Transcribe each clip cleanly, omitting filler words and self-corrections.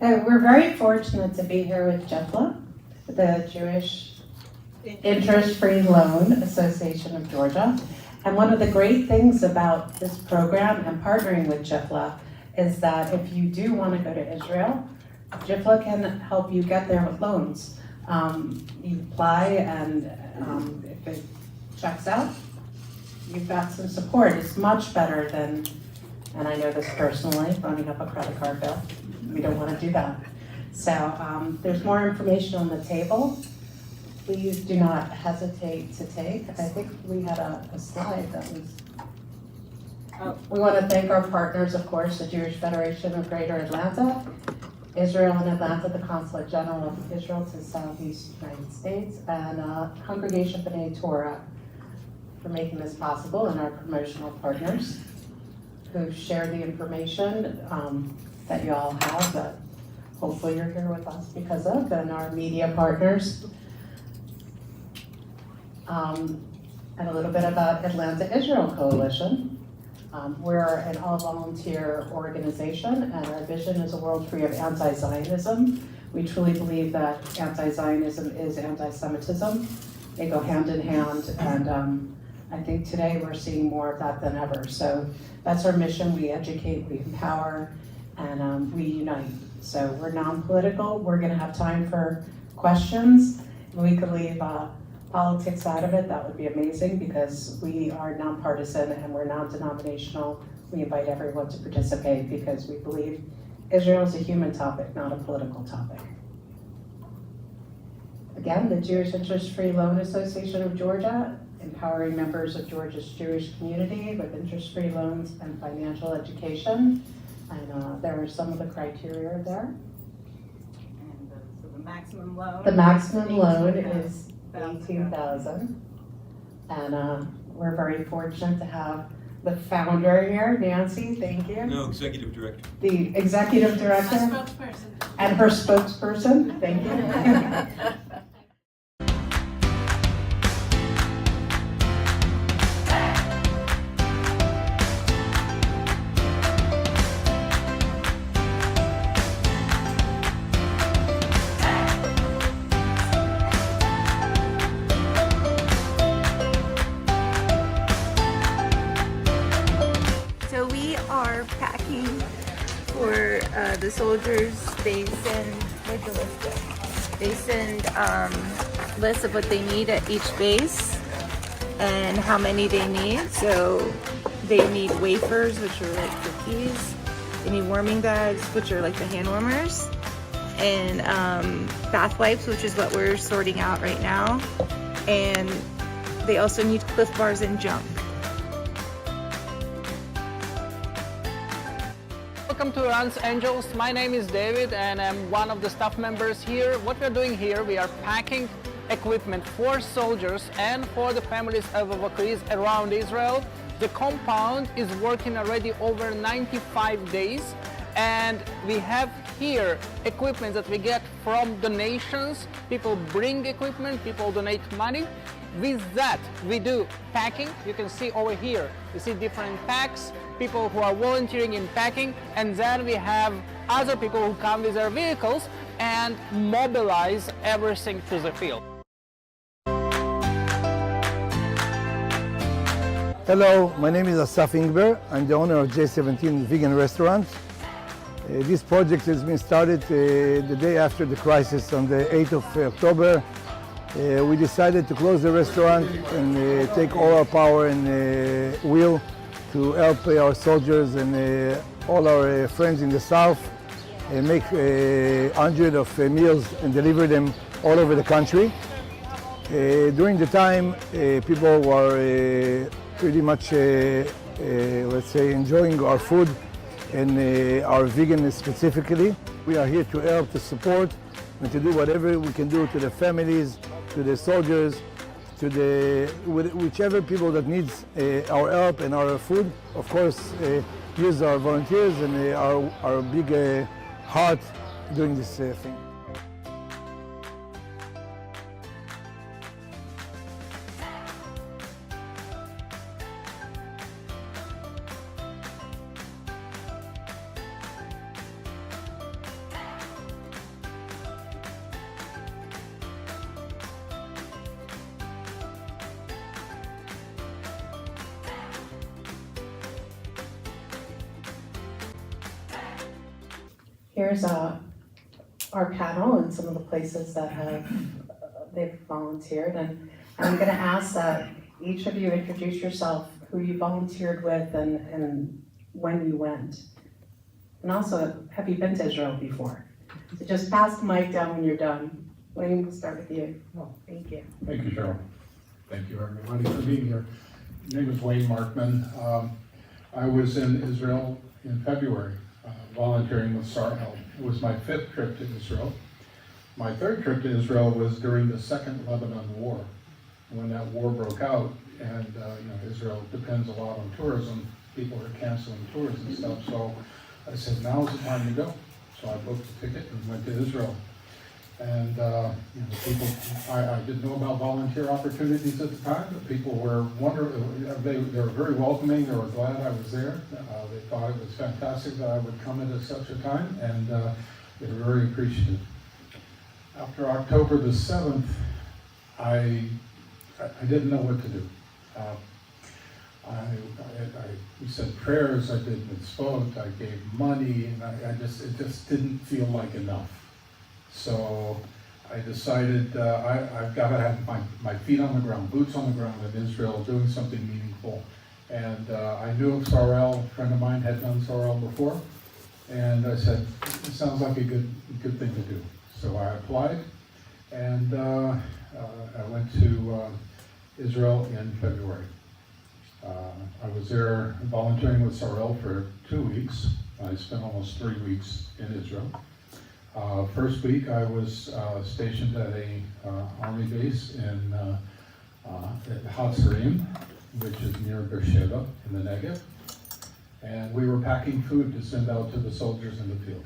We're very fortunate to be here with JFLA, the Jewish Interest-Free Loan Association of Georgia. And one of the great things about this program and partnering with JFLA is that if you do want to go to Israel, JFLA can help you get there with loans. You apply and if it checks out, you've got some support. It's much better than, and I know this personally, running up a credit card bill. We don't want to do that. So there's more information on the table. Please do not hesitate to take. I think we had a slide that was, we want to thank our partners, of course, the Jewish Federation of Greater Atlanta, Israel and Atlanta, the Consulate General of Israel to Southeast United States, and Congregation B'nai Torah for making this possible, and our promotional partners who share the information that you all have that hopefully you're here with us because of, and our media partners. And a little bit about Atlanta Israel Coalition. We're an all-volunteer organization, and our vision is a world free of anti-Zionism. We truly believe that anti-Zionism is anti-Semitism. They go hand in hand, and I think today we're seeing more of that than ever. So that's our mission. We educate, we empower, and we unite. So we're non-political. We're going to have time for questions. We could leave politics out of it. That would be amazing because we are nonpartisan and we're non-denominational. We invite everyone to participate because we believe Israel is a human topic, not a political topic. Again, the Jewish Interest-Free Loan Association of Georgia, empowering members of Georgia's Jewish community with interest-free loans and financial education. And there are some of the criteria there. And so the maximum loan? The maximum loan is $18,000. And we're very fortunate to have the founder here, Nancy, thank you. No, executive director. The executive director. Our spokesperson. And her spokesperson, thank you. So we are packing for the soldiers. They send, where's the list go? They send lists of what they need at each base and how many they need. So they need wafers, which are like cookies. They need warming bags, which are like the hand warmers, and bath wipes, which is what we're sorting out right now. And they also need Cliff Bars and junk. Welcome to Rans Angels. My name is David and I'm one of the staff members here. What we're doing here, we are packing equipment for soldiers and for the families of evacuees around Israel. The compound is working already over 95 days, and we have here equipment that we get from donations. People bring equipment, people donate money. With that, we do packing. You can see over here, you see different packs, people who are volunteering in packing, and then we have other people who come with their vehicles and mobilize everything to the field. Hello, my name is Asaf Ingber. I'm the owner of J17 Vegan Restaurant. This project has been started the day after the crisis on the 8th of October. We decided to close the restaurant and take all our power and will to help our soldiers and all our friends in the south make hundreds of meals and deliver them all over the country. During the time, people were pretty much, let's say, enjoying our food and our vegan specifically. We are here to help, to support, and to do whatever we can do to the families, to the soldiers, to the whichever people that needs our help and our food. Of course, use our volunteers and our big heart doing this thing. here's our panel and some of the places that they've volunteered. And I'm gonna ask that each of you introduce yourself, who you volunteered with and when you went. And also, have you been to Israel before? So just pass the mic down when you're done. Wayne, we'll start with you. Oh, thank you. Thank you, Cheryl. Thank you, everybody, for being here. My name is Wayne Markman. I was in Israel in February, volunteering with Sarhel. It was my 5th trip to Israel. My 3rd trip to Israel was during the Second Lebanon War, when that war broke out, and Israel depends a lot on tourism. People are canceling tours and stuff, so I said, now's the time to go. So I booked a ticket and went to Israel. And people, I didn't know about volunteer opportunities at the time, but people were they were very welcoming. They were glad I was there. They thought it was fantastic that I would come at such a time, and they were very appreciative. After October the 7th, I didn't know what to do. I said prayers, I did mitzvot, I gave money, and it just didn't feel like enough. So I decided I've got to have my feet on the ground, boots on the ground in Israel, doing something meaningful. And I knew of Sarhel, a friend of mine had done Sarhel before, and I said, it sounds like a good thing to do. So I applied, and I went to Israel in February. I was there volunteering with Sarhel for 2 weeks. I spent almost 3 weeks in Israel. First week I was stationed at a army base in Hatzerim, which is near Beersheba in the Negev. And we were packing food to send out to the soldiers in the field.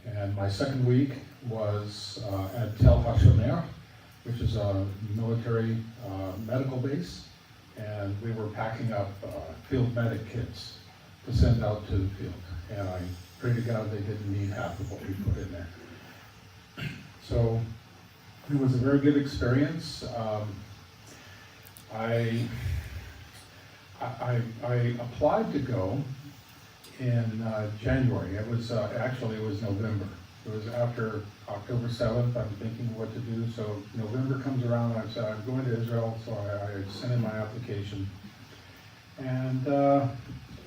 And my second week was at Tel HaShomer, which is a military medical base. And we were packing up field medic kits to send out to the field. And I pray to God they didn't need half of what we put in there. So it was a very good experience. I applied to go in January. It was actually it was November. It was after October 7th. I'm thinking what to do. So November comes around. I said I'm going to Israel. So I sent in my application, and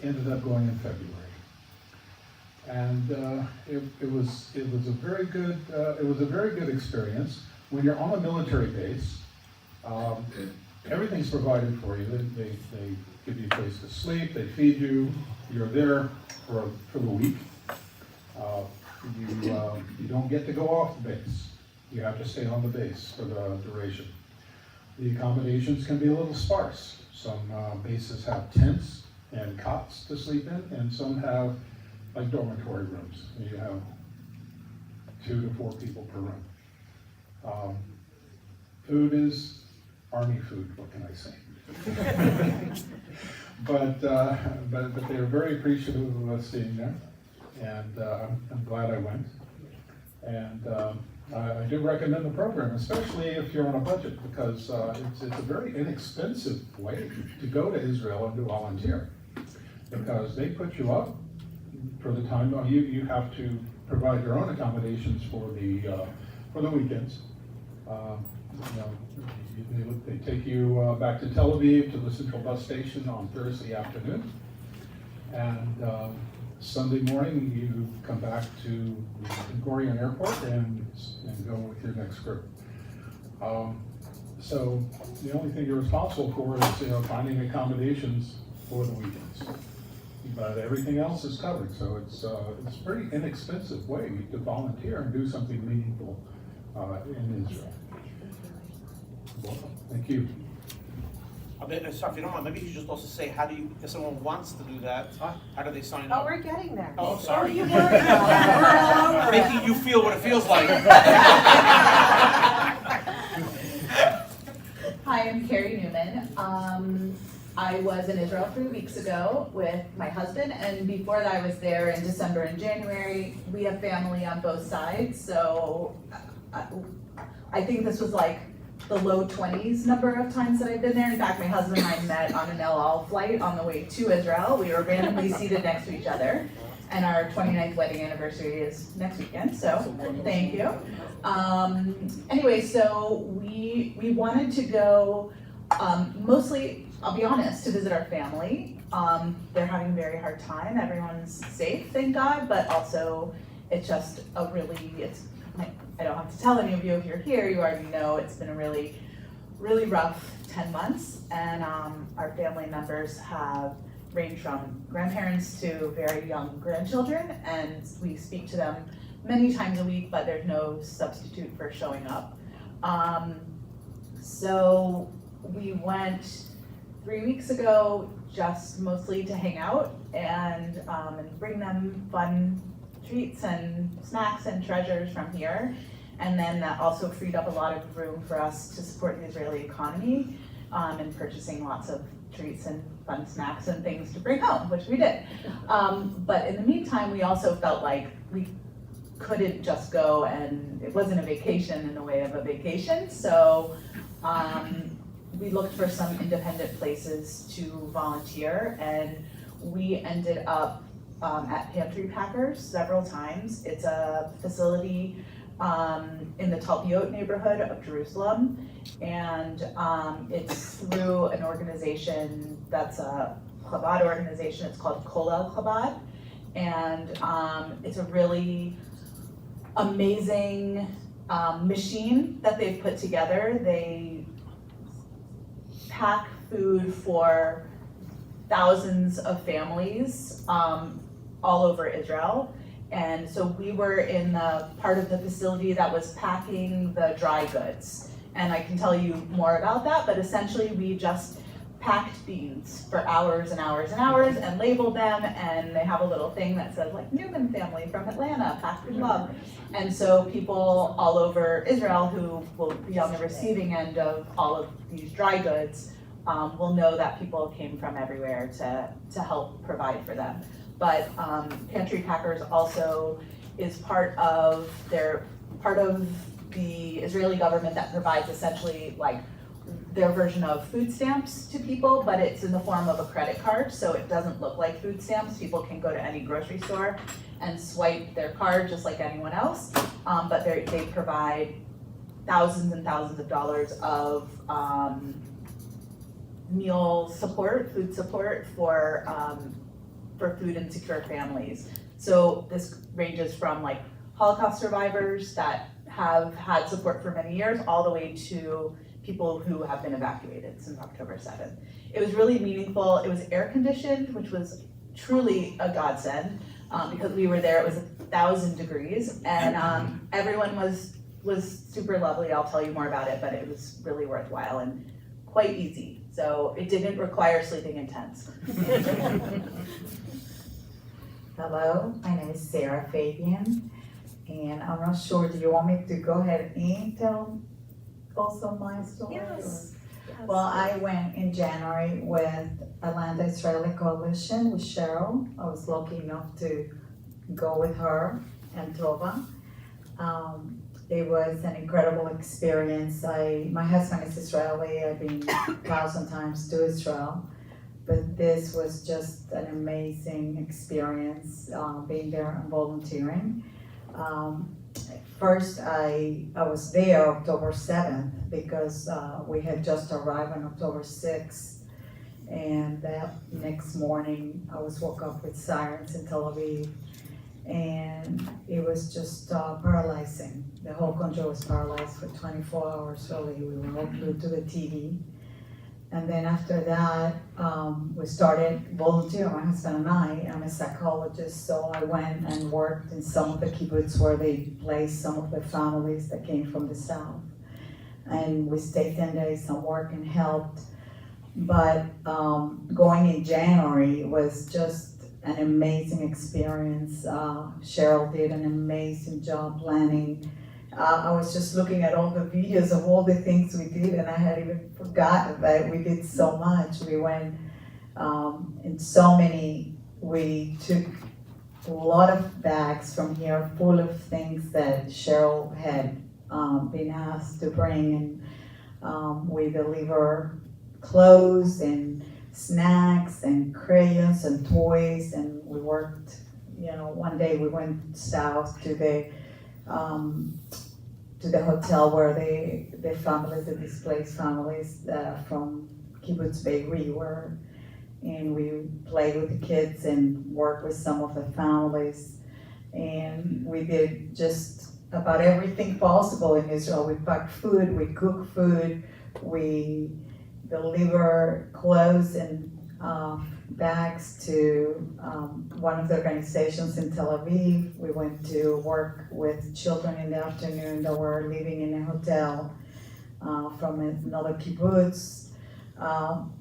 ended up going in February. And it was a very good experience. When you're on a military base, everyth's provided for you. They give you a place to sleep. They feed you. You're there for the week. You don't get to go off the base. You have to stay on the base for the duration. The accommodations can be a little sparse. Some bases have tents and cots to sleep in, and some have like dormitory rooms. You have 2 to 4 people per room. Food is Army food, what can I say? But they're very appreciative of us being there, and I'm glad I went. And I do recommend the program, especially if you're on a budget, because it's a very inexpensive way to go to Israel and to volunteer, because they put you up for the time. You have to provide your own accommodations for the weekends. They take you back to Tel Aviv to the central bus station on Thursday afternoon, and Sunday morning you come back to the Ben Gurion Airport and go with your next group. So the only thing you're responsible for is finding accommodations for the weekends. But everything else is covered, so it's a pretty inexpensive way to volunteer and do something meaningful in Israel. Welcome. Thank you. Sorry, if you don't mind, maybe you should just also say, if someone wants to do that, how do they sign up? Oh, we're getting there. Oh, sorry. You worry about it. Making you feel what it feels like. Hi, I'm Carrie Newman. I was in Israel 3 weeks ago with my husband, and before that I was there in December and January. We have family on both sides, so I think this was like the low 20s number of times that I've been there. In fact, my husband and I met on an El Al flight on the way to Israel. We were randomly seated next to each other. And our 29th wedding anniversary is next weekend, so thank you. Anyway, so we wanted to go mostly, I'll be honest, to visit our family. They're having a very hard time. Everyone's safe, thank God, but also it's just I don't have to tell any of you if you're here, you already know it's been a really, really rough 10 months. And our family members have ranged from grandparents to very young grandchildren, and we speak to them many times a week, but there's no substitute for showing up. So we went 3 weeks ago just mostly to hang out and bring them fun treats and snacks and treasures from here. And then that also freed up a lot of room for us to support the Israeli economy and purchasing lots of treats and fun snacks and things to bring home, which we did. But in the meantime, we also felt like we couldn't just go, and it wasn't a vacation in the way of a vacation. So we looked for some independent places to volunteer, and we ended up at Pantry Packers several times. It's a facility in the Talpiot neighborhood of Jerusalem, and it's through an organization that's a Chabad organization. It's called Kolel Chabad, and it's a really amazing machine that they've put together. They pack food for thousands of families all over Israel. And so we were in the part of the facility that was packing the dry goods. And I can tell you more about that, but essentially we just packed beans for hours and hours and hours and labeled them, and they have a little thing that says like Newman family from Atlanta, packed with love. And so people all over Israel who will be on the receiving end of all of these dry goods will know that people came from everywhere to help provide for them. But Pantry Packers also is part of the Israeli government that provides essentially like their version of food stamps to people, but it's in the form of a credit card, so it doesn't look like food stamps. People can go to any grocery store and swipe their card just like anyone else, but they provide thousands and thousands of dollars of meal support, food support for food insecure families. So this ranges from like Holocaust survivors that have had support for many years all the way to people who have been evacuated since October 7th. It was really meaningful. It was air conditioned, which was truly a godsend because we were there, it was 1,000 degrees, and everyone was super lovely. I'll tell you more about it, but it was really worthwhile and quite easy. So it didn't require sleeping in tents. Hello, my name is Sarah Fabian, and I'm not sure, do you want me to go ahead and tell also my story? Yes. Well, I went in January with Atlanta Israeli Coalition with Cheryl. I was lucky enough to go with her and Tova. It was an incredible experience. My husband is Israeli. I've been 1,000 times to Israel. But this was just an amazing experience, being there and volunteering. First, I was there October 7th because we had just arrived on October 6th. And that next morning, I was woke up with sirens in Tel Aviv. And it was just paralyzing. The whole country was paralyzed for 24 hours, really. We were all glued to the TV. And then after that, we started volunteering, my husband and I. I'm a psychologist, so I went and worked in some of the kibbutz where they placed some of the families that came from the south. And we stayed 10 days and worked and helped. But going in January was just an amazing experience. Cheryl did an amazing job planning. I was just looking at all the videos of all the things we did, and I had even forgotten that we did so much. We went in so many, we took a lot of bags from here full of things that Cheryl had been asked to bring, and we deliver clothes and snacks and crayons and toys, and we worked one day we went south to the hotel where the families, the displaced families from Kibbutz Be'eri were, and we played with the kids and worked with some of the families, and we did just about everything possible in Israel. We packed food, we cooked food, we deliver clothes and bags to one of the organizations in Tel Aviv. We went to work with children in the afternoon that were living in a hotel from another kibbutz.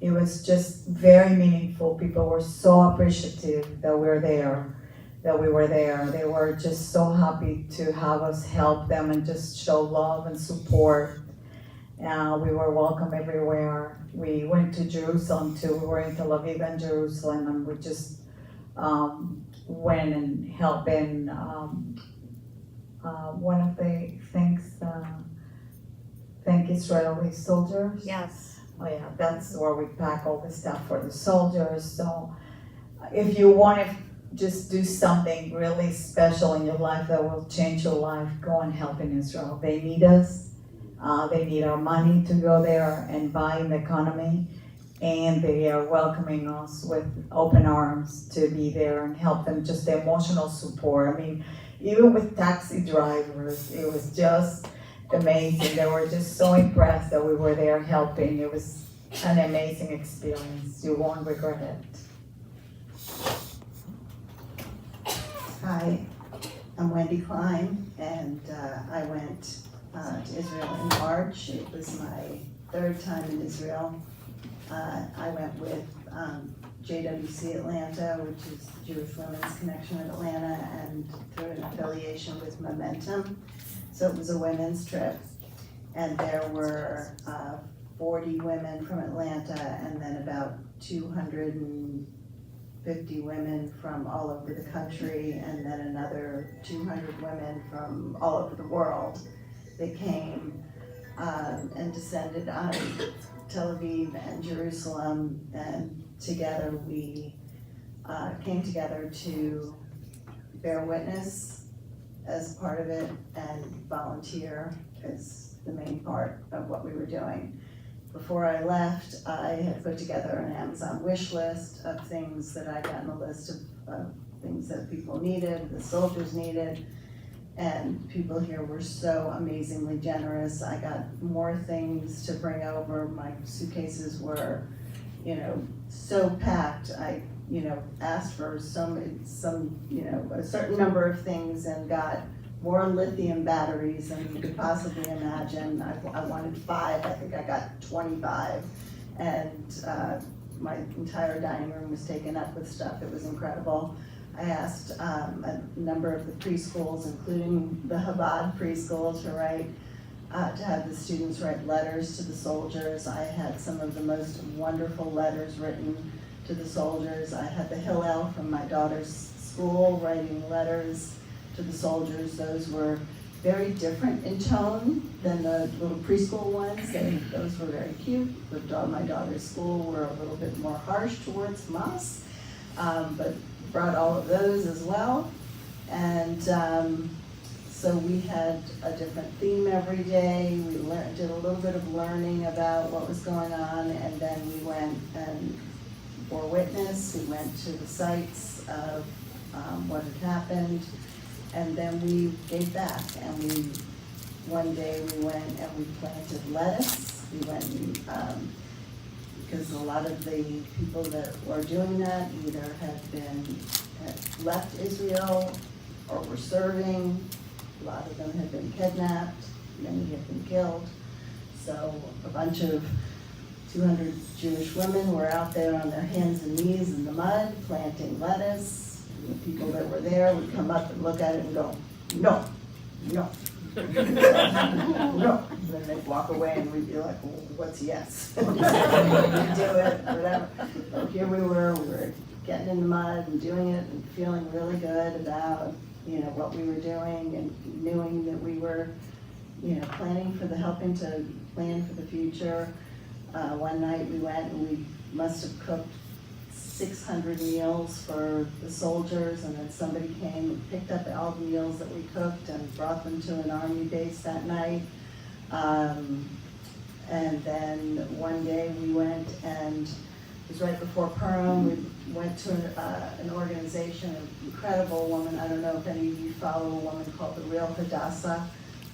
It was just very meaningful. People were so appreciative that we were there. They were just so happy to have us help them and just show love and support. We were welcome everywhere. We went to Jerusalem too. We were in Tel Aviv and Jerusalem, and we just went and helped in one of the thank Israeli soldiers. Yes. Oh yeah, that's where we pack all the stuff for the soldiers. So if you want to just do something really special in your life that will change your life, go and help in Israel. They need us. They need our money to go there and buy in the economy, and they are welcoming us with open arms to be there and help them, just the emotional support. I mean, even with taxi drivers, it was just amazing. They were just so impressed that we were there helping. It was an amazing experience. You won't regret it. Hi, I'm Wendy Klein, and I went to Israel in March. It was my third time in Israel. I went with JWC Atlanta, which is the Jewish Women's Connection of Atlanta, and through an affiliation with Momentum. So it was a women's trip, and there were 40 women from Atlanta, and then about 250 women from all over the country, and then another 200 women from all over the world. They came and descended on Tel Aviv and Jerusalem, and together we came together to bear witness as part of it and volunteer as the main part of what we were doing. Before I left, I had put together an Amazon wish list of things that I got in a list of things that people needed, the soldiers needed, and people here were so amazingly generous. I got more things to bring over. My suitcases were, so packed. I, asked for some, a certain number of things and got more lithium batteries than you could possibly imagine. I wanted 5, I think I got 25. And my entire dining room was taken up with stuff. It was incredible. I asked a number of the preschools, including the Chabad preschool, to have the students write letters to the soldiers. I had some of the most wonderful letters written to the soldiers. I had the Hillel from my daughter's school writing letters to the soldiers. Those were very different in tone than the little preschool ones. Those were very cute. My daughter's school were a little bit more harsh towards Hamas, but brought all of those as well. And so we had a different theme every day. We did a little bit of learning about what was going on, and then we went and bore witness. We went to the sites of what had happened, and then we gave back. And one day we went and we planted lettuce. We went and, because a lot of the people that were doing that either had left Israel or were serving. A lot of them had been kidnapped, many had been killed. So a bunch of 200 Jewish women were out there on their hands and knees in the mud planting lettuce. And the people that were there would come up and look at it and go, no, no. No. And then they'd walk away and we'd be like, well, what's yes? We do it, whatever. So here we were getting in the mud and doing it and feeling really good about, what we were doing and knowing that we were, helping to plan for the future. One night we went and we must have cooked 600 meals for the soldiers, and then somebody came and picked up all the meals that we cooked and brought them to an army base that night. And then one day we went, and it was right before Purim, we went to an organization, an incredible woman. I don't know if any of you follow a woman called The Real Hadassah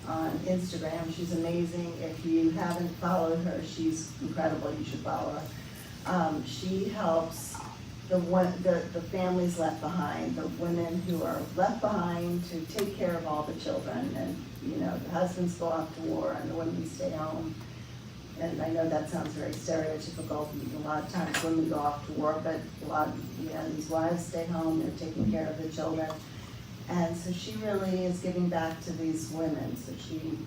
on Instagram. She's amazing. If you haven't followed her, she's incredible. You should follow her. She helps the families left behind, the women who are left behind to take care of all the children. And, you know, the husbands go off to war and the women stay home. And I know that sounds very stereotypical. A lot of times women go off to war, but a lot of these wives stay home, they're taking care of the children. And so she really is giving back to these women. So she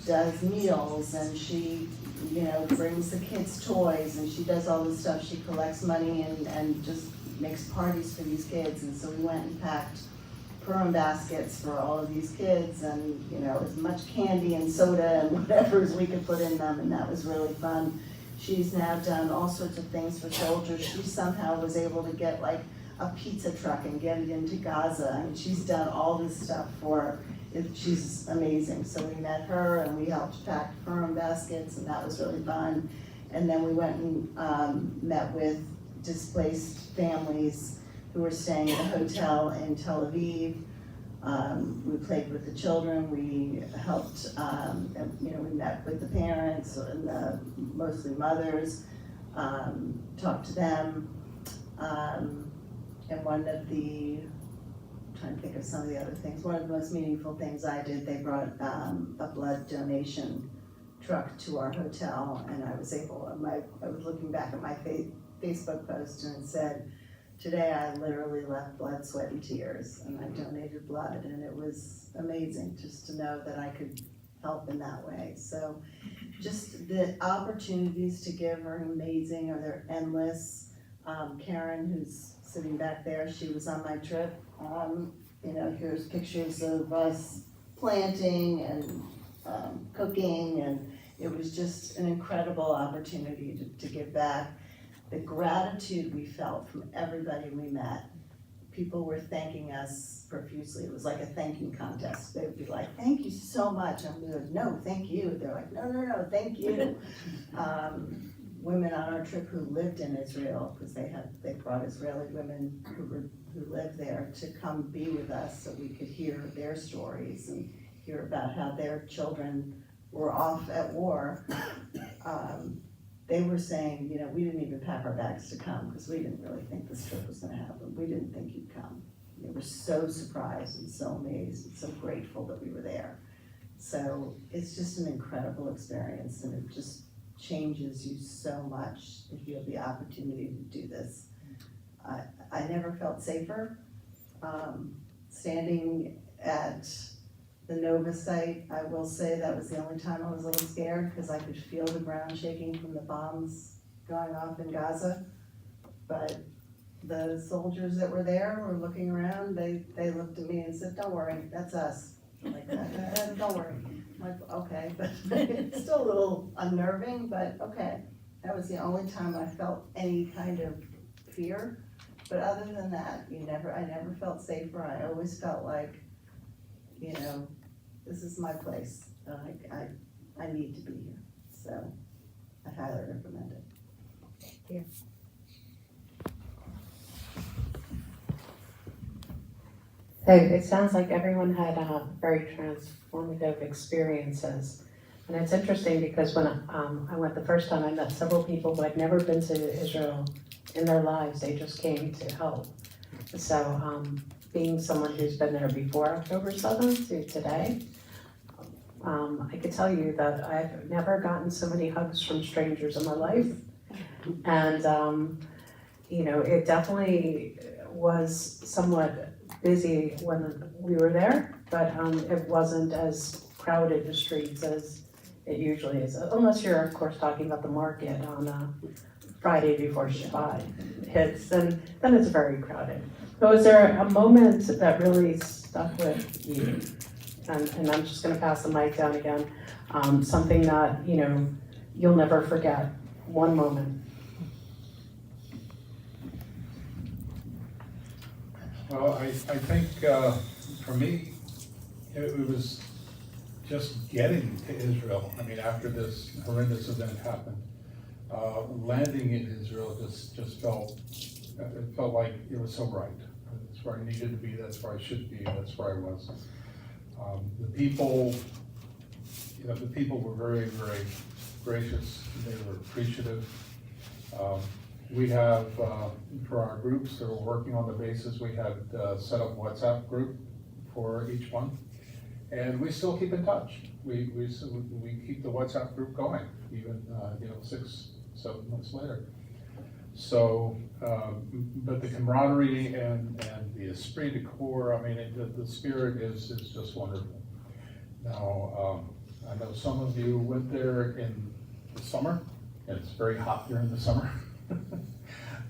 does meals, and she, you know, brings the kids toys, and she does all this stuff. She collects money and just makes parties for these kids. And so we went and packed Purim baskets for all of these kids, and, you know, as much candy and soda and whatever as we could put in them, and that was really fun. She's now done all sorts of things for soldiers. She somehow was able to get like a pizza truck and get it into Gaza, and she's done all this stuff for it. She's amazing. So we met her and we helped pack Purim baskets, and that was really fun. And then we went and met with displaced families who were staying at a hotel in Tel Aviv. We played with the children, we helped, you know, we met with the parents and mostly mothers, talked to them. And one of the, I'm trying to think of some of the other things, one of the most meaningful things I did, they brought a blood donation truck to our hotel, and I was able, I was looking back at my Facebook post, and it said, today I literally left blood, sweat, and tears, and I donated blood, and it was amazing just to know that I could help in that way. So just the opportunities to give are amazing, or they're endless. Karen, who's sitting back there, she was on my trip. You know, here's pictures of us planting and cooking, and it was just an incredible opportunity to give back. The gratitude we felt from everybody we met. People were thanking us profusely. It was like a thanking contest. They would be like, thank you so much. And we would, no, thank you. They're like, no, thank you. Women on our trip who lived in Israel, because they brought Israeli women who lived there to come be with us so we could hear their stories and hear about how their children were off at war. They were saying, you know, we didn't even pack our bags to come because we didn't really think this trip was gonna happen. We didn't think you'd come. They were so surprised and so amazed and so grateful that we were there. So it's just an incredible experience, and it just changes you so much if you have the opportunity to do this. I never felt safer. Standing at the Nova site, I will say that was the only time I was a little scared because I could feel the ground shaking from the bombs going off in Gaza. But the soldiers that were there were looking around, they looked at me and said, don't worry, that's us. I'm like, don't worry. I'm like, okay, but it's still a little unnerving, but okay. That was the only time I felt any kind of fear. But other than that, I never felt safer. I always felt like, you know, this is my place. I need to be here. So I highly recommend it. Yeah. So it sounds like everyone had very transformative experiences. And it's interesting because when I went the first time, I met several people who had never been to Israel in their lives. They just came to help. So being someone who's been there before October 7th to today, I could tell you that I've never gotten so many hugs from strangers in my life. And, you know, it definitely was somewhat busy when we were there, but it wasn't as crowded the streets as it usually is, unless you're, of course, talking about the market on Friday before Shabbat hits, then it's very crowded. So was there a moment that really stuck with you? And I'm just gonna pass the mic down again. Something that, you know, you'll never forget, one moment. Well, I think for me, it was just getting to Israel. I mean, after this horrendous event happened, landing in Israel just felt, it felt like it was so right. That's where I needed to be, that's where I should be, that's where I was. The people, the people were very, very gracious. They were appreciative. We have, for our groups that were working on the bases, we had set up WhatsApp group for each one. And we still keep in touch. We keep the WhatsApp group going, even 6-7 months later. So, but the camaraderie and the esprit de corps, I mean, the spirit is just wonderful. Now, I know some of you went there in the summer, and it's very hot during the summer.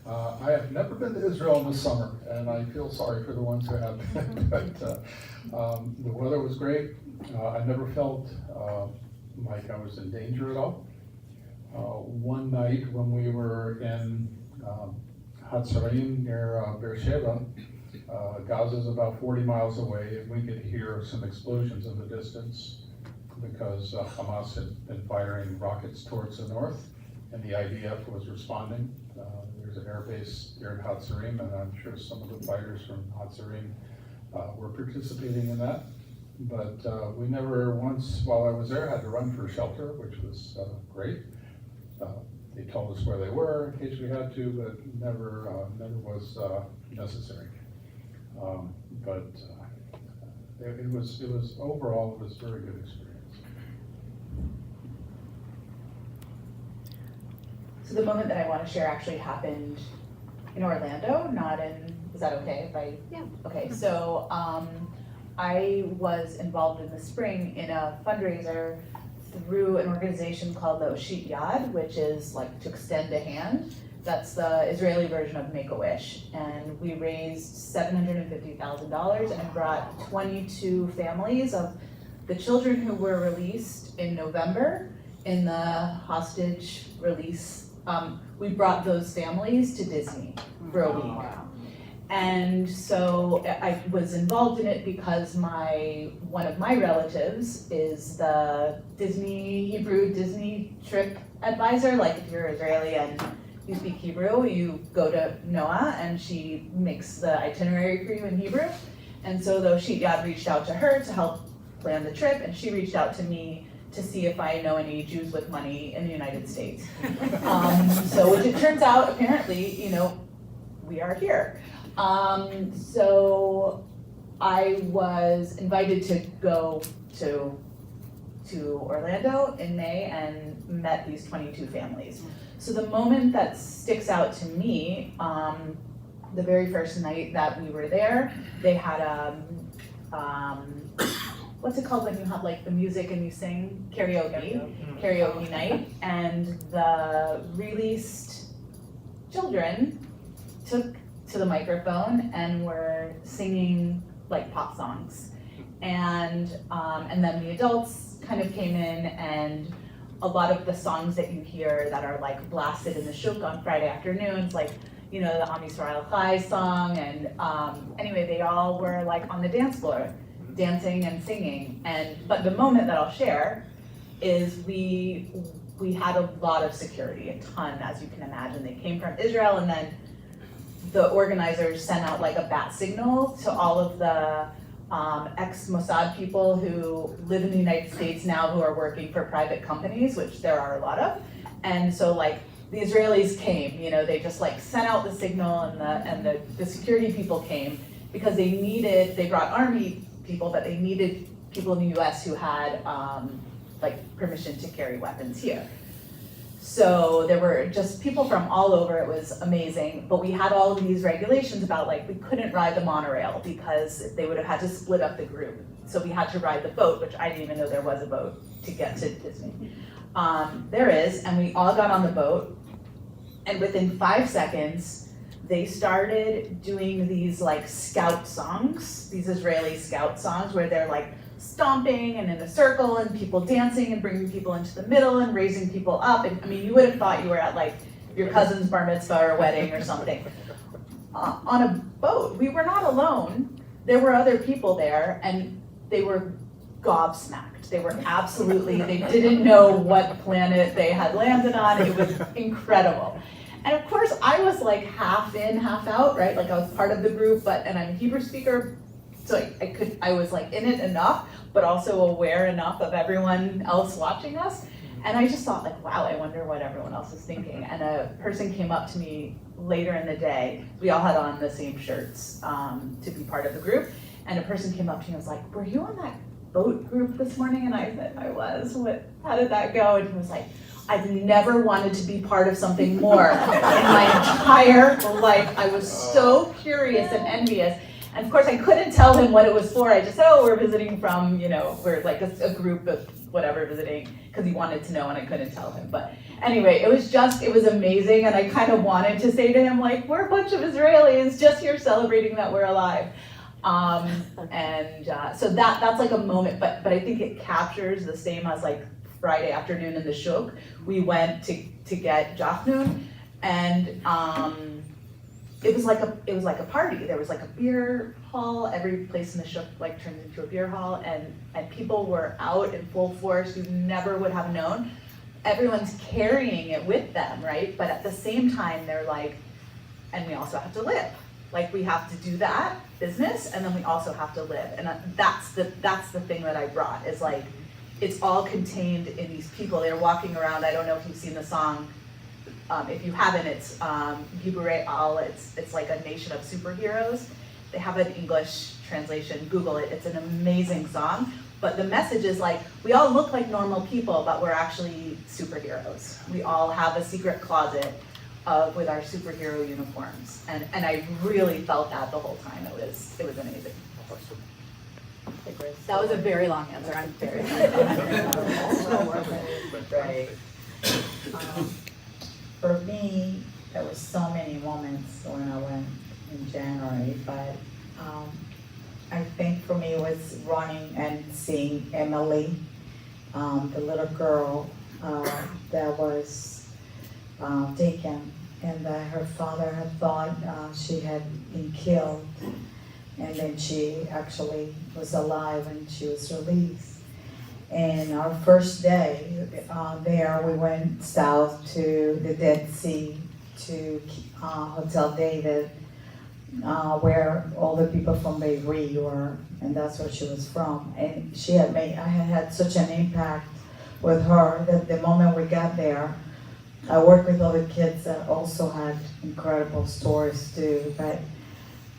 I have never been to Israel in the summer, and I feel sorry for the ones who have been, but the weather was great. I never felt like I was in danger at all. One night when we were in Hatzarim near Beersheba, Gaza is about 40 miles away, and we could hear some explosions in the distance because Hamas had been firing rockets towards the north, and the IDF was responding. There's an air base here in Hatzarim, and I'm sure some of the fighters from Hatzarim were participating in that. But we never once, while I was there, had to run for shelter, which was great. They told us where they were in case we had to, but never was necessary. But it was overall, it was a very good experience. So the moment that I want to share actually happened in Orlando, not in, is that okay if I? Yeah. Okay, so I was involved in the spring in a fundraiser through an organization called the Oshit Yad, which is like to extend a hand. That's the Israeli version of Make-A-Wish. And we raised $750,000 and brought 22 families of the children who were released in November in the hostage release. We brought those families to Disney for a week. And so I was involved in it because one of my relatives is the Hebrew Disney trip advisor. Like if you're Israeli and you speak Hebrew, you go to Noah and she makes the itinerary for you in Hebrew. And so the Oshit Yad reached out to her to help plan the trip, and she reached out to me to see if I know any Jews with money in the United States. So which it turns out, apparently, we are here. So I was invited to go to Orlando in May and met these 22 families. So the moment that sticks out to me, the very first night that we were there, they had what's it called when you have like the music and you sing? Karaoke night. And the released children took to the microphone and were singing like pop songs. And then the adults kind of came in, and a lot of the songs that you hear that are like blasted in the shuk on Friday afternoons, like, the Am Yisrael Chai song, and anyway, they all were like on the dance floor, dancing and singing. But the moment that I'll share is we had a lot of security, a ton, as you can imagine. They came from Israel, and then the organizers sent out like a bat signal to all of the ex-Mossad people who live in the United States now who are working for private companies, which there are a lot of. And so like the Israelis came, they just like sent out the signal, and the security people came because they brought army people, but they needed people in the US who had like permission to carry weapons here. So there were just people from all over. It was amazing. But we had all of these regulations about like we couldn't ride the monorail because they would have had to split up the group. So we had to ride the boat, which I didn't even know there was a boat to get to Disney. There is, and we all got on the boat. And within 5 seconds, they started doing these like scout songs, these Israeli scout songs where they're like stomping and in a circle and people dancing and bringing people into the middle and raising people up. And I mean, you would have thought you were at like your cousin's bar mitzvah or wedding or something. on a boat. We were not alone. There were other people there, and they were gobsmacked. They were absolutely, they didn't know what planet they had landed on. It was incredible. And of course, I was like half in, half out, right? Like I was part of the group, and I'm a Hebrew speaker, so I was like in it enough, but also aware enough of everyone else watching us. And I just thought like, wow, I wonder what everyone else is thinking. And a person came up to me later in the day. We all had on the same shirts to be part of the group. And a person came up to me and was like, were you on that boat group this morning? And I said, I was. How did that go? And he was like, I've never wanted to be part of something more in my entire life. I was so curious and envious. And of course, I couldn't tell him what it was for. I just said, oh, we're visiting from, we're like a group of whatever visiting, because he wanted to know and I couldn't tell him. But anyway, it was amazing. And I kind of wanted to say to him, like, we're a bunch of Israelis just here celebrating that we're alive. So that's like a moment, but I think it captures the same as like Friday afternoon in the Shuk. We went to get Jachnun, and it was like a party. There was like a beer hall. Every place in the Shuk like turned into a beer hall, and people were out in full force. You never would have known. Everyone's carrying it with them, right? But at the same time, they're like, and we also have to live. Like we have to do that business, and then we also have to live. And that's the thing that I brought, is like, it's all contained in these people. They're walking around. I don't know if you've seen the song. If you haven't, it's Giburei Al. It's like a nation of superheroes. They have an English translation. Google it. It's an amazing song. But the message is like, we all look like normal people, but we're actually superheroes. We all have a secret closet with our superhero uniforms, and I really felt that the whole time. It was amazing. That was a very long answer. I'm very Right. For me, there were so many moments when I went in January, but I think for me it was running and seeing Emily, the little girl that was taken, and that her father had thought she had been killed, and then she actually was alive and she was released. And our first day there, we went south to the Dead Sea, to Hotel David, where all the people from Beirut were, and that's where she was from. And I had such an impact with her that the moment we got there, I worked with other kids that also had incredible stories too, but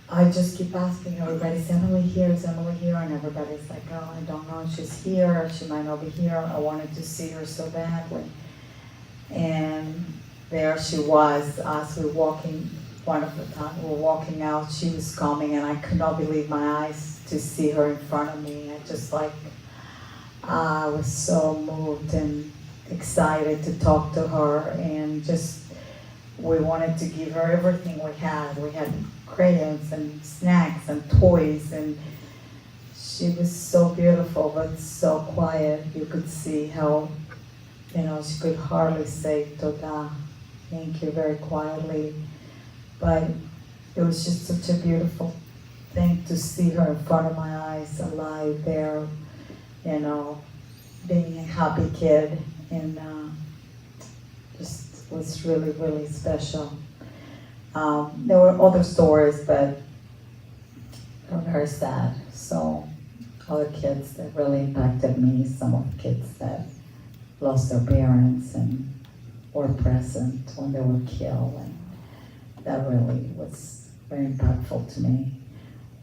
I just keep asking everybody, is Emily here? Is Emily here? And everybody's like, oh, I don't know, she's here, she might not be here. I wanted to see her so badly. And there she was, as we were walking, one of the time we were walking out, she was coming, and I could not believe my eyes to see her in front of me. I was so moved and excited to talk to her, and we wanted to give her everything we had. We had crayons and snacks and toys, and she was so beautiful but so quiet. You could see how, she could hardly say Toda, thank you, very quietly. But it was just such a beautiful thing to see her in front of my eyes, alive there, being a happy kid, and just was really, really special. There were other stories, but they were very sad. So other kids that really impacted me, some of the kids that lost their parents and were present when they were killed, and that really was very impactful to me.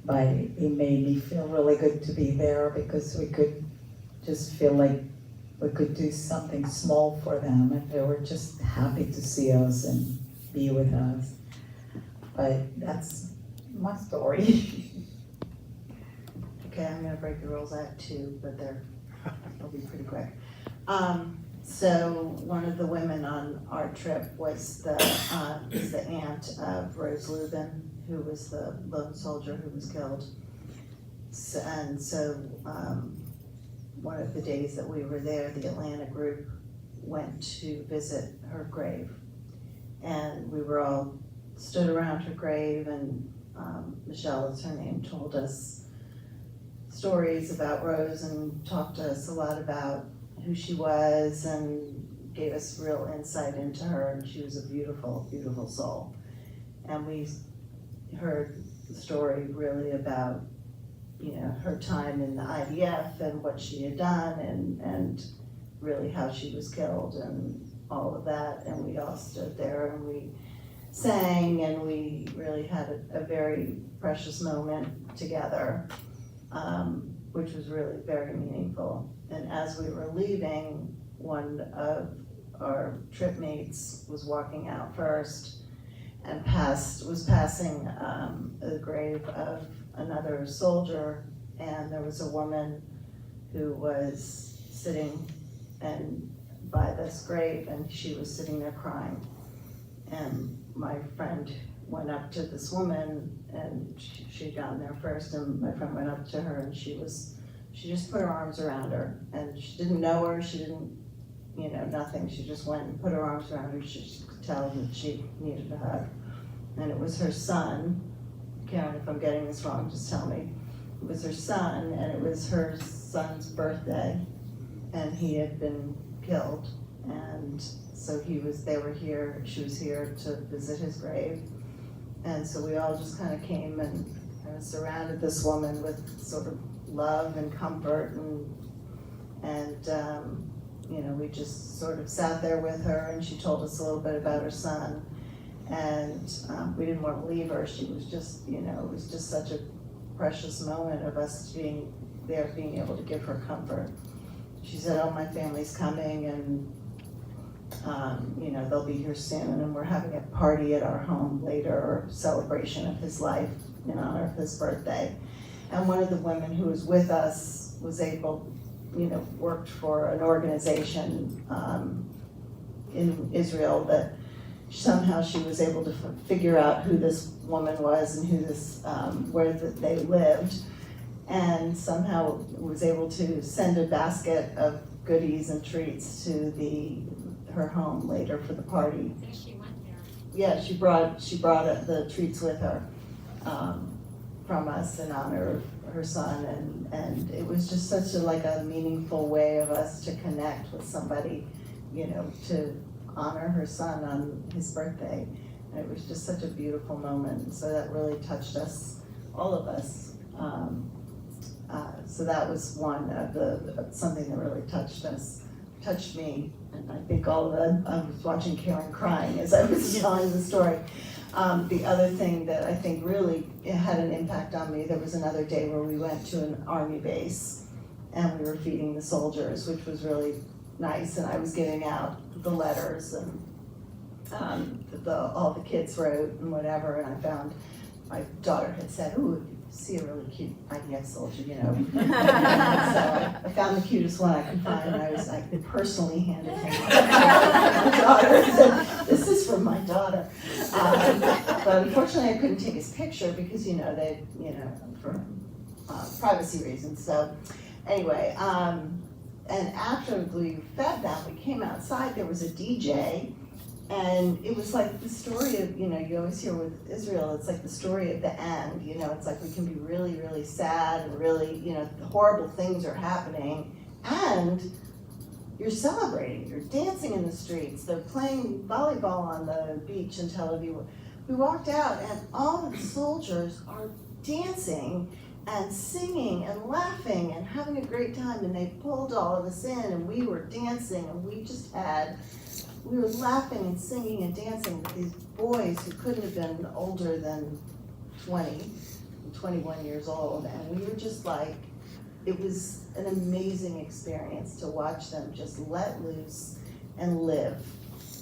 But it made me feel really good to be there, because we could just feel like we could do something small for them, and they were just happy to see us and be with us. But that's my story. Okay, I'm gonna break the rules. I have two, but they'll be pretty quick. So one of the women on our trip was is the aunt of Rose Lubin, who was the lone soldier who was killed. So one of the days that we were there, the Atlanta group went to visit her grave, and we were all stood around her grave, and Michelle is her name, told us stories about Rose and talked to us a lot about who she was and gave us real insight into her, and she was a beautiful, beautiful soul. And we heard the story really about, you know, her time in the IDF and what she had done, and really how she was killed and all of that. And we all stood there and we sang, and we really had a very precious moment together, which was really very meaningful. And as we were leaving, one of our trip mates was walking out first and was passing the grave of another soldier, and there was a woman who was sitting by this grave, and she was sitting there crying. And my friend went up to this woman, and she'd gotten there first, and my friend went up to her, and she just put her arms around her, and she didn't know her, she didn't, you know, nothing. She just went and put her arms around her. She could tell that she needed a hug. And it was her son. Karen, if I'm getting this wrong, just tell me. It was her son, and it was her son's birthday, and he had been killed. And so they were here, she was here to visit his grave. And so we all just kind of came and kind of surrounded this woman with sort of love and comfort, and you know, we just sort of sat there with her, and she told us a little bit about her son. And we didn't want to leave her. She was just, you know, it was just such a precious moment of us being there, being able to give her comfort. She said, oh, my family's coming, and you know, they'll be here soon, and we're having a party at our home later, or celebration of his life in honor of his birthday. And one of the women who was with us was able, you know, worked for an organization in Israel that somehow she was able to figure out who this woman was and who this, where they lived, and somehow was able to send a basket of goodies and treats to her home later for the party. She went there. Yeah, she brought the treats with her from us in honor of her son, and it was just such a meaningful way of us to connect with somebody, you know, to honor her son on his birthday. And it was just such a beautiful moment. So that really touched us, all of us. So that was one of something that really touched me. And I think I was watching Karen crying as I was telling the story. The other thing that I think really had an impact on me, there was another day where we went to an army base and we were feeding the soldiers, which was really nice, and I was giving out the letters, and all the kids wrote and whatever, and I found my daughter had said, ooh, if you see a really cute IDF soldier, you know. So I found the cutest one I could find, and I personally handed him my daughter and said, this is for my daughter. But unfortunately I couldn't take his picture because, you know, for privacy reasons. So anyway, and after we fed them, we came outside, there was a DJ, and it was like the story of, you know, you always hear with Israel, it's like the story of the end, you know, it's like we can be really, really sad, and really, you know, horrible things are happening, and you're celebrating, you're dancing in the streets, they're playing volleyball on the beach in Tel Aviv. We walked out, and all of the soldiers are dancing and singing and laughing and having a great time, and they pulled all of us in, and we were dancing, and we were laughing and singing and dancing with these boys who couldn't have been older than 20, 21 years old, and we were just like, it was an amazing experience to watch them just let loose and live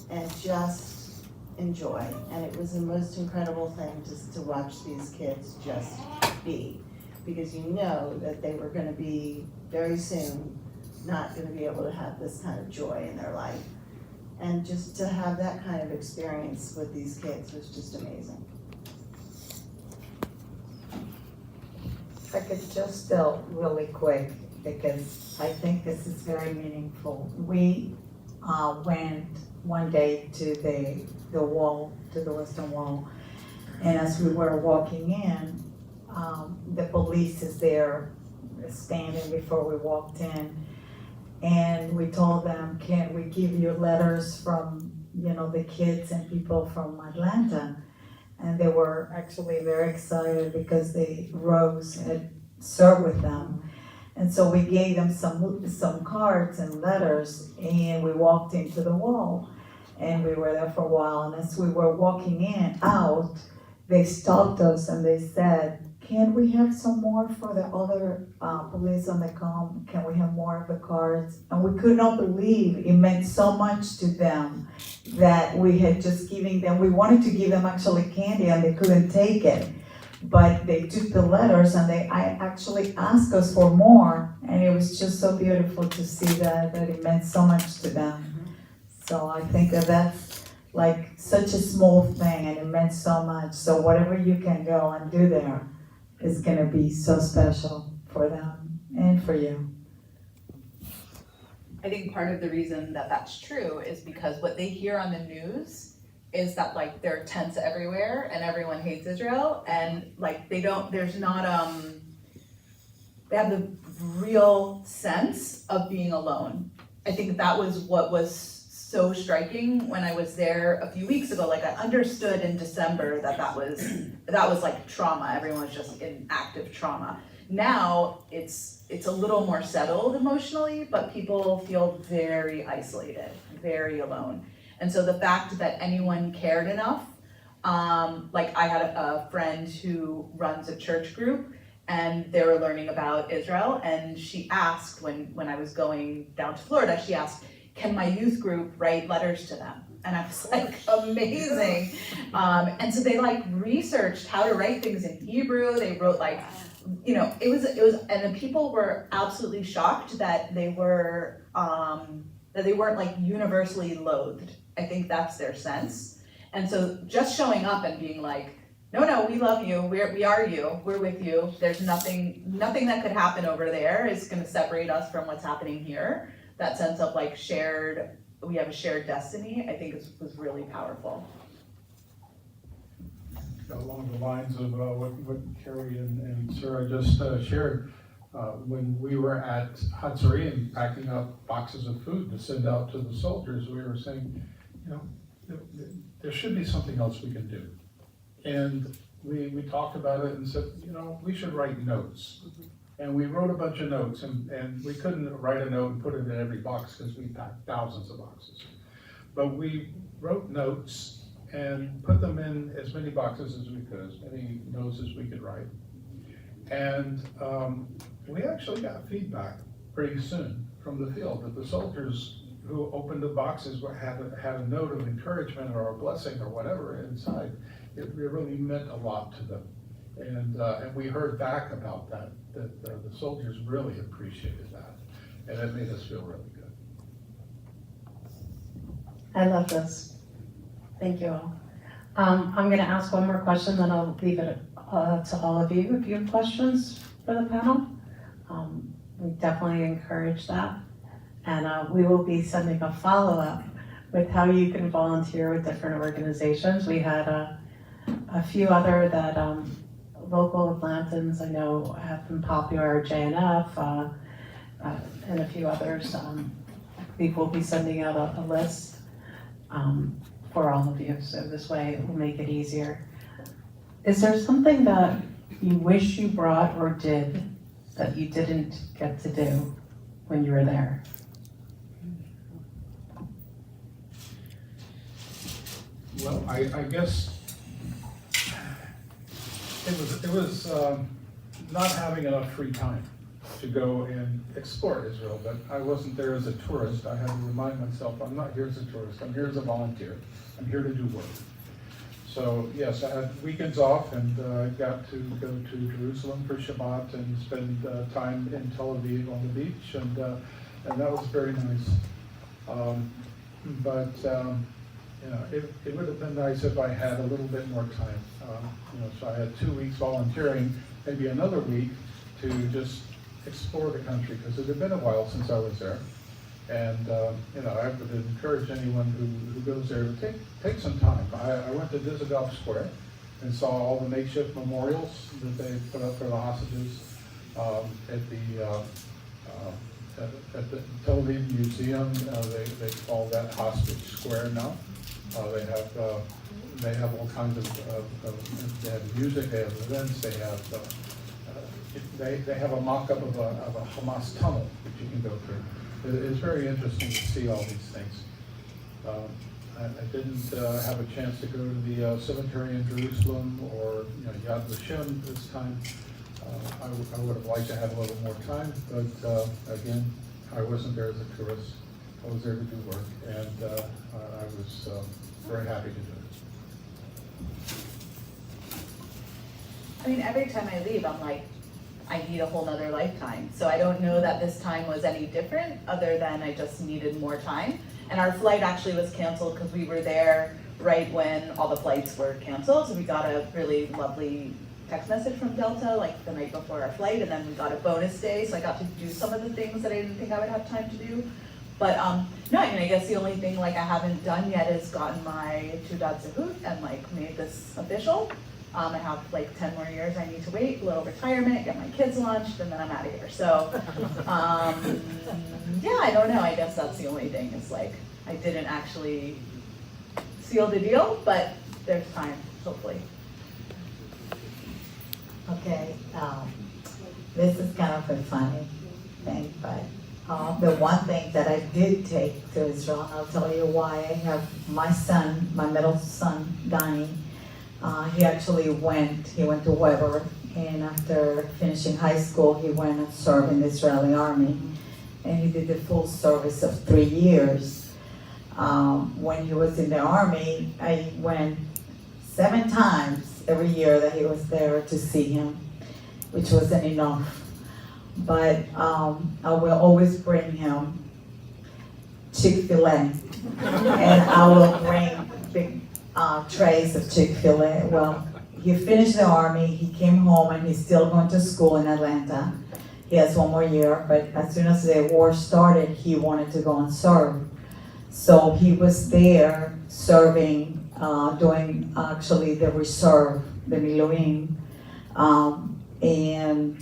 and just enjoy, and it was the most incredible thing to watch these kids just be. Because you know that they were going to be very soon not going to be able to have this kind of joy in their life. And just to have that kind of experience with these kids was just amazing. If I could just really quick, because I think this is very meaningful. We went one day to the wall, to the Western Wall, And as we were walking in, the police is there standing before we walked in. And we told them, can we give you letters from, the kids and people from Atlanta? And they were actually very excited because Rose had served with them. And so we gave them some cards and letters, and we walked into the wall. And we were there for a while, and as we were walking out, they stopped us and they said, can we have some more for the other police on the com? Can we have more of the cards? And we could not believe it meant so much to them that we had just given them, we wanted to give them actually candy and they couldn't take it. But they took the letters and I actually asked us for more, and it was just so beautiful to see that it meant so much to them. So I think that's like such a small thing and it meant so much. So whatever you can go and do there is gonna be so special for them and for you. I think part of the reason that that's true is because what they hear on the news is that like there are tents everywhere and everyone hates Israel, and like they have the real sense of being alone. I think that was what was so striking when I was there a few weeks ago. Like I understood in December that was like trauma. Everyone was just in active trauma. Now it's a little more settled emotionally, but people feel very isolated, very alone. And so the fact that anyone cared enough, like I had a friend who runs a church group and they were learning about Israel, and she asked when I was going down to Florida, she asked, can my youth group write letters to them? And I was like, amazing. And so they like researched how to write things in Hebrew. They wrote like, it was, and the people were absolutely shocked that they weren't like universally loathed. I think that's their sense. And so just showing up and being like, no, we love you. We are you. We're with you. There's nothing that could happen over there is going to separate us from what's happening here. That sense of like we have a shared destiny, I think was really powerful. Along the lines of what Carrie and Sarah just shared, when we were at Hatzarim packing up boxes of food to send out to the soldiers, we were saying, there should be something else we can do. And we talked about it and said, we should write notes. And we wrote a bunch of notes, and we couldn't write a note and put it in every box because we packed thousands of boxes. But we wrote notes and put them in as many boxes as we could, as many notes as we could write. And we actually got feedback pretty soon from the field that the soldiers who opened the boxes had a note of encouragement or a blessing or whatever inside. It really meant a lot to them. And we heard back about that the soldiers really appreciated that. And it made us feel really good. I love this. Thank you all. I'm going to ask one more question, then I'll leave it to all of you if you have questions for the panel. We definitely encourage that. And we will be sending a follow-up with how you can volunteer with different organizations. We had a few other that local Atlantans I know have been popular, JNF, and a few others. We will be sending out a list for all of you, so this way it will make it easier. Is there something that you wish you brought or did that you didn't get to do when you were there? Well, I guess it was not having enough free time to go and explore Israel, but I wasn't there as a tourist. I had to remind myself, I'm not here as a tourist, I'm here as a volunteer. I'm here to do work. So yes, I had weekends off and I got to go to Jerusalem for Shabbat and spend time in Tel Aviv on the beach, and that was very nice. It would have been nice if I had a little bit more time. So I had 2 weeks volunteering, maybe another week to just explore the country, because it had been a while since I was there. And I would encourage anyone who goes there to take some time. I went to Dizengoff Square and saw all the makeshift memorials that they put up for the hostages at the Tel Aviv Museum. They call that Hostage Square now. They have all kinds of they have music, they have events, they have a mock-up of a Hamas tunnel that you can go through. It's very interesting to see all these things. I didn't have a chance to go to the cemetery in Jerusalem or Yad Vashem this time. I would have liked to have a little more time, but again, I wasn't there as a tourist. I was there to do work, and I was very happy to do it. I mean, every time I leave, I'm like, I need a whole nother lifetime. So I don't know that this time was any different, other than I just needed more time. And our flight actually was canceled because we were there right when all the flights were canceled. So we got a really lovely text message from Delta like the night before our flight, and then we got a bonus day, so I got to do some of the things that I didn't think I would have time to do. But no, I mean, I guess the only thing like I haven't done yet is gotten my Tudat Zehut and like made this official. I have like 10 more years I need to wait, a little retirement, get my kids launched, and then I'm out of here. So yeah, I don't know, I guess that's the only thing, is like I didn't actually seal the deal, but there's time, hopefully. Okay, this is kind of a funny thing, but the one thing that I did take to Israel, and I'll tell you why. I have my son, my middle son, Danny. He actually went to Weber, and after finishing high school, he went and served in the Israeli army, and he did the full service of 3 years. When he was in the army, I went 7 times every year that he was there to see him, which wasn't enough. But I will always bring him Chick-fil-A, and I will bring big trays of Chick-fil-A. Well, he finished the army, he came home, and he's still going to school in Atlanta. He has 1 more year, but as soon as the war started, he wanted to go and serve. So he was there serving, doing actually the reserve, the Miluim, and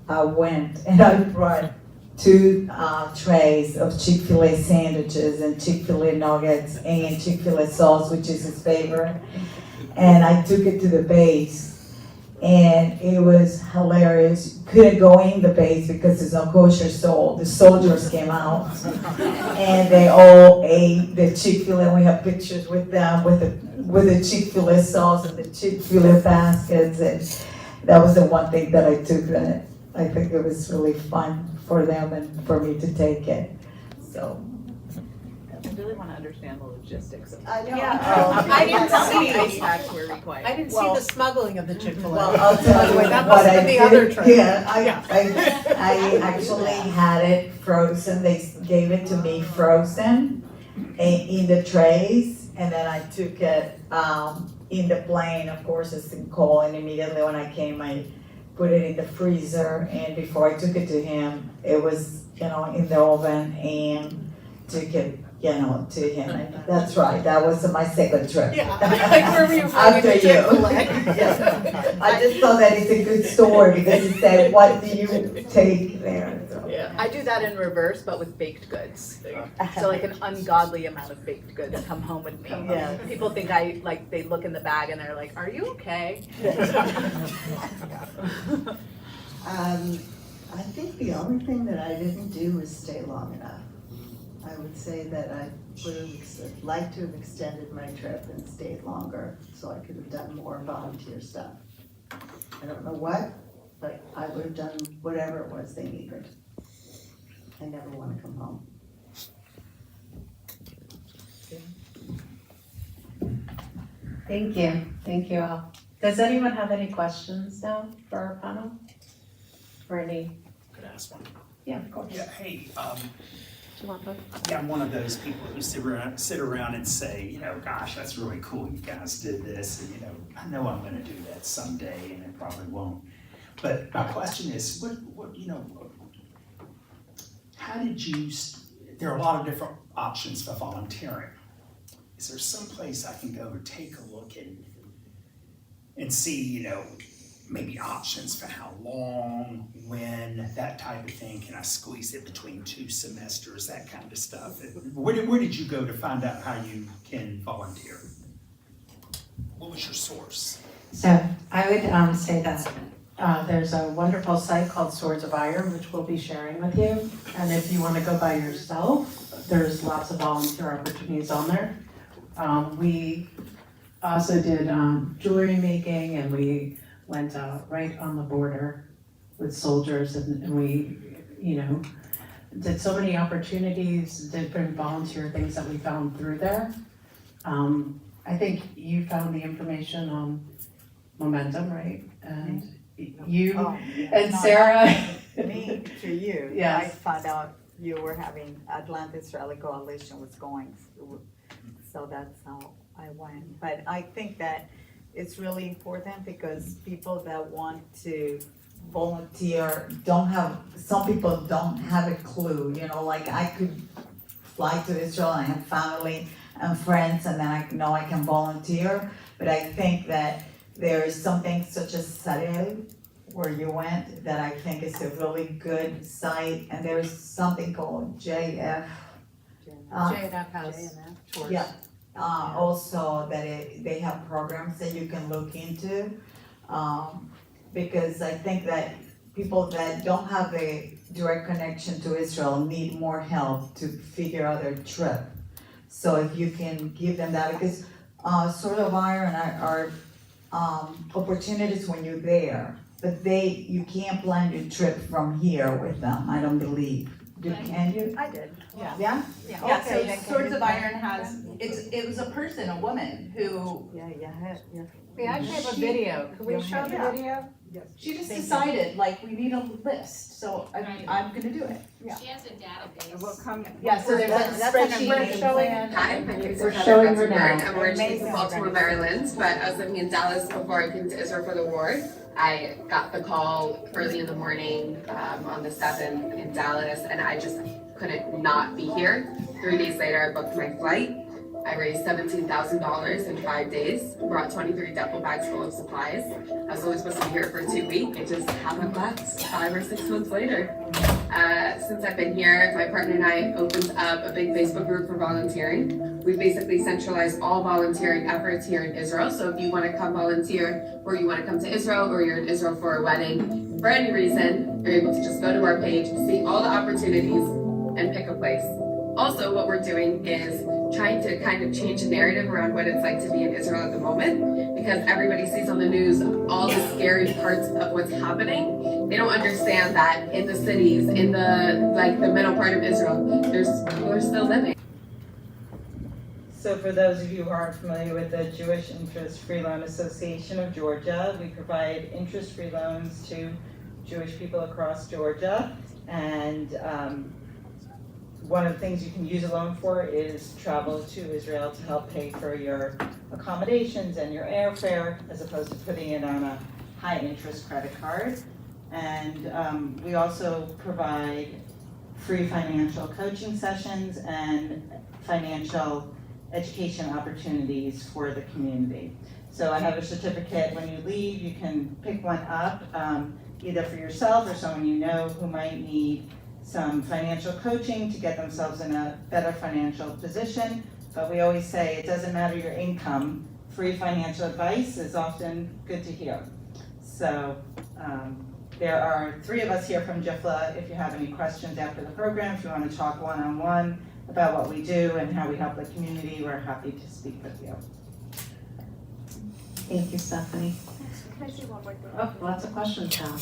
I went and I brought 2 trays of Chick-fil-A sandwiches and Chick-fil-A nuggets and Chick-fil-A sauce, which is his favorite. And I took it to the base, and it was hilarious. Couldn't go in the base because there's no kosher, so the soldiers came out and they all ate the Chick-fil-A. We have pictures with them with the Chick-fil-A sauce and the Chick-fil-A baskets, and that was the one thing that I took. I think it was really fun for them and for me to take it. So. I really want to understand the logistics of I know. Yeah. I didn't see- see tax were required. I didn't see the smuggling of the Chick-fil-A. Well, I'll tell you That what must I have been did. the other tray. Yeah, I actually had it frozen. They gave it to me frozen in the trays, and then I took it in the plane. Of course, it's been cold, and immediately when I came, I put it in the freezer. And before I took it to him, it was in the oven, and took it to him. And that's right. That was my second trip. Yeah, like where were you After you. Chick-fil-A? Yes. I just thought that it's a good story because it said, what do you take there? So. Yeah. I do that in reverse, but with baked goods. So like an ungodly amount of baked goods come home with me. Yeah. People think they look in the bag and they're like, are you okay? I think the only thing that I didn't do was stay long enough. I would say that I would have liked to have extended my trip and stayed longer so I could have done more volunteer stuff. I don't know what, but I would have done whatever it was they needed. I never want to come home. Thank you all. Does anyone have any questions now for our panel? Or any? Could I ask one? Yeah, of course. Yeah, hey, Do you want both? yeah, I'm one of those people who sit around and say, gosh, that's really cool, you guys did this, and I know I'm gonna do that someday, and I probably won't. But my question is, how did you, there are a lot of different options for volunteering. Is there some place I can go to take a look and, see if I can get involved? Or is it just, you guys do it and you do it? I think the only thing that I didn't do was stay long enough. I would say that I would have liked to have extended my trip and stayed longer so I could have done more volunteer stuff. I don't know what, but I would have done whatever it was they needed. I never want to come home. Is there some place I can go to take a look and and see, you know, maybe options for how long, when, that type of thing. Can I squeeze it between 2 semesters, that kind of stuff. Where did you go to find out how you can volunteer? What was your source? So I would say that there's a wonderful site called Swords of Iron, which we'll be sharing with you. And if you want to go by yourself, there's lots of volunteer opportunities on there. We also did jewelry making, and we went right on the border with soldiers, and we, you know, did so many opportunities, different volunteer things that we found through there. I think you found the information on Momentum, right? And you and Sarah. Me to you. Yes. I found out you were having Atlantans Israeli Coalition was going through, so that's how I went. But I think that it's really important because people that want to volunteer some people don't have a clue, you know, like I could fly to Israel and I have family and friends and then I know I can volunteer, but I think that there is something such as Sarel, where you went, that I think is a really good site, and there's something called JF. JNF has tours. Yeah, also that they have programs that you can look into. Because I think that people that don't have a direct connection to Israel need more help to figure out their trip. So if you can give them that, because Sword of Iron are opportunities when you're there, but you can't plan your trip from here with them, I don't believe. Can you? I did, yeah. Yeah? Yeah, Okay, then so can Swords you- of Iron has, it was a person, a woman, who, Yeah. We actually have a video. Can we show the Yeah. video? she just decided, like, we need a list, so I'm gonna do it. She has a database. We'll come. Yeah, so there's a That's an spreadsheet amazing showing. plan. Hi, my name is We're Heather showing her Katzenberg. now. I'm originally Amazing from Baltimore, Maryland, but I was living in Dallas before I came to Israel for the war. I got the call early in the morning on the 7th in Dallas, and I just couldn't not be here. 3 days later, I booked my flight. I raised $17,000 in 5 days, brought 23 duffel bags full of supplies. I was only supposed to be here for 2 weeks. It just happened fast 5 or 6 months later. Since I've been here, my partner and I opened up a big Facebook group for volunteering. We basically centralized all volunteering efforts here in Israel. So if you want to come volunteer, or you want to come to Israel, or you're in Israel for a wedding, for any reason, you're able to just go to our page, see all the opportunities, and pick a place. Also, what we're doing is trying to kind of change the narrative around what it's like to be in Israel at the moment, because everybody sees on the news all the scary parts of what's happening. They don't understand that in the cities, in the middle part of Israel, people are still living. So for those of you who aren't familiar with the Jewish Interest-Free Loan Association of Georgia, we provide interest-free loans to Jewish people across Georgia. And one of the things you can use a loan for is travel to Israel to help pay for your accommodations and your airfare, as opposed to putting it on a high-interest credit card. And we also provide free financial coaching sessions and financial education opportunities for the community. So I have a certificate. When you leave, you can pick one up, either for yourself or someone you know who might need some financial coaching to get themselves in a better financial position. But we always say it doesn't matter your income, free financial advice is often good to hear. So there are 3 of us here from JIFLA. If you have any questions after the program, if you want to talk one-on-one about what we do and how we help the community, we're happy to speak with you. Thank you, Stephanie. Can I say one more thing? Oh, lots of questions now.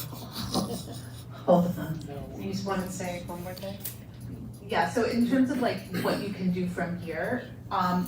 Hold on. You just want to say one more thing? Yeah, so in terms of like what you can do from here, I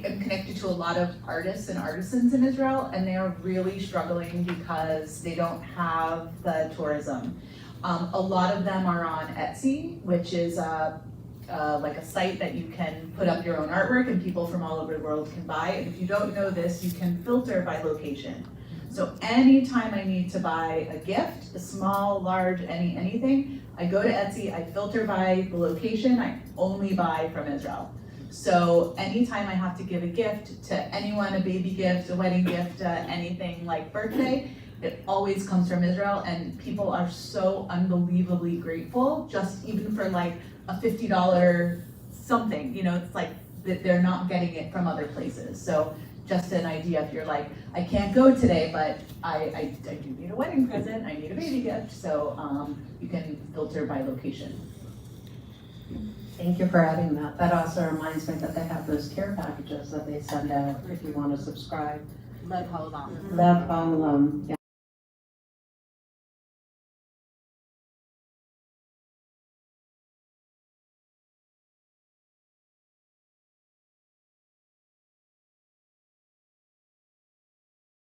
am connected to a lot of artists and artisans in Israel, and they are really struggling because they don't have the tourism. A lot of them are on Etsy, which is like a site that you can put up your own artwork and people from all over the world can buy. And if you don't know this, you can filter by location. So anytime I need to buy a gift, a small, large, anything, I go to Etsy, I filter by the location, I only buy from Israel. So anytime I have to give a gift to anyone, a baby gift, a wedding gift, anything like birthday, it always comes from Israel, and people are so unbelievably grateful, just even for like a $50 something, you know, it's like that they're not getting it from other places. So just an idea, if you're like, I can't go today, but I do need a wedding present, I need a baby gift, so you can filter by location. Thank you for adding that. That also reminds me that they have those care packages that they send out if you want to subscribe. Lev Haolam. Lev Haolam, yeah.